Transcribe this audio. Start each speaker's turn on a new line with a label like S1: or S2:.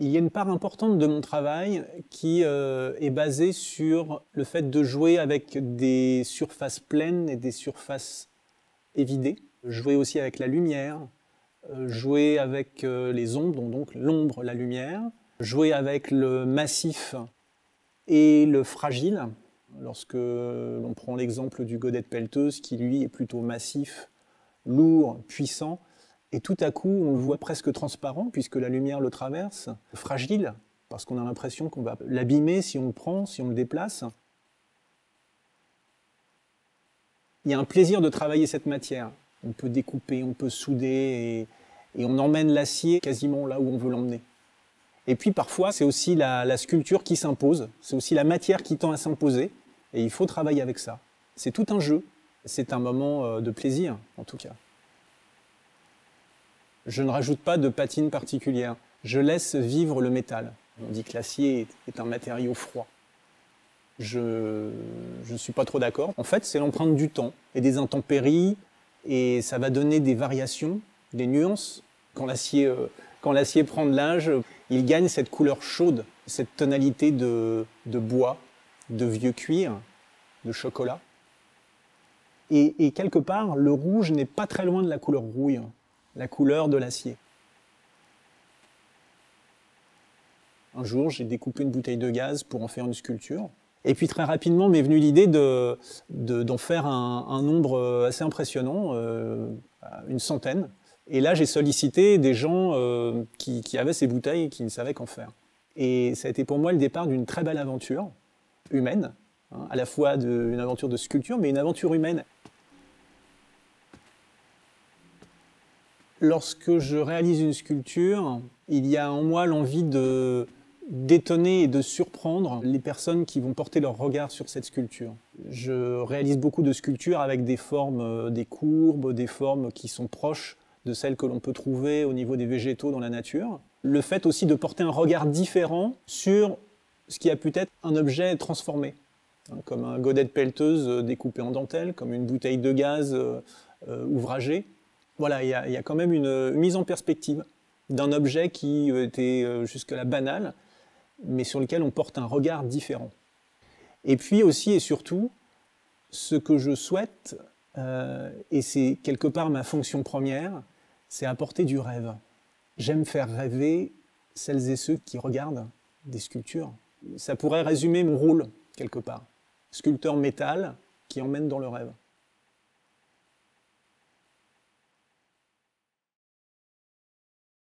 S1: Il y a une part importante de mon travail qui est basée sur le fait de jouer avec des surfaces pleines et des surfaces évidées. Jouer aussi avec la lumière, jouer avec les ombres, donc l'ombre, la lumière, jouer avec le massif et le fragile. Lorsque l'on prend l'exemple du godet de pelleteuse qui lui est plutôt massif, lourd, puissant, et tout à coup on le voit presque transparent puisque la lumière le traverse, fragile, parce qu'on a l'impression qu'on va l'abîmer si on le prend, si on le déplace. Il y a un plaisir de travailler cette matière. On peut découper, on peut souder, et on emmène l'acier quasiment là où on veut l'emmener. Et puis parfois, c'est aussi la sculpture qui s'impose, c'est aussi la matière qui tend à s'imposer, et il faut travailler avec ça. C'est tout un jeu, c'est un moment de plaisir, en tout cas. Je ne rajoute pas de patine particulière, je laisse vivre le métal. On dit que l'acier est un matériau froid. Je ne suis pas trop d'accord. En fait, c'est l'empreinte du temps et des intempéries, et ça va donner des variations, des nuances. Quand l'acier prend de l'âge, il gagne cette couleur chaude, cette tonalité de bois, de vieux cuir, de chocolat. Et quelque part, le rouge n'est pas très loin de la couleur rouille, la couleur de l'acier. Un jour, j'ai découpé une bouteille de gaz pour en faire une sculpture. Et puis très rapidement m'est venue l'idée d'en faire un nombre assez impressionnant, une centaine. Et là, j'ai sollicité des gens qui avaient ces bouteilles et qui ne savaient qu'en faire. Et ça a été pour moi le départ d'une très belle aventure humaine, hein, à la fois une aventure de sculpture, mais une aventure humaine. Lorsque je réalise une sculpture, il y a en moi l'envie d'étonner et de surprendre les personnes qui vont porter leur regard sur cette sculpture. Je réalise beaucoup de sculptures avec des formes, des courbes, des formes qui sont proches de celles que l'on peut trouver au niveau des végétaux dans la nature. Le fait aussi de porter un regard différent sur ce qui a pu être un objet transformé, hein, comme un godet de pelleteuse découpé en dentelle, comme une bouteille de gaz ouvragée. Voilà, il y a quand même une mise en perspective d'un objet qui était jusque-là banal, mais sur lequel on porte un regard différent. Et puis aussi et surtout, ce que je souhaite, et c'est quelque part ma fonction première, c'est apporter du rêve. J'aime faire rêver celles et ceux qui regardent des sculptures. Ça pourrait résumer mon rôle, quelque part. Sculpteur métal qui emmène dans le rêve.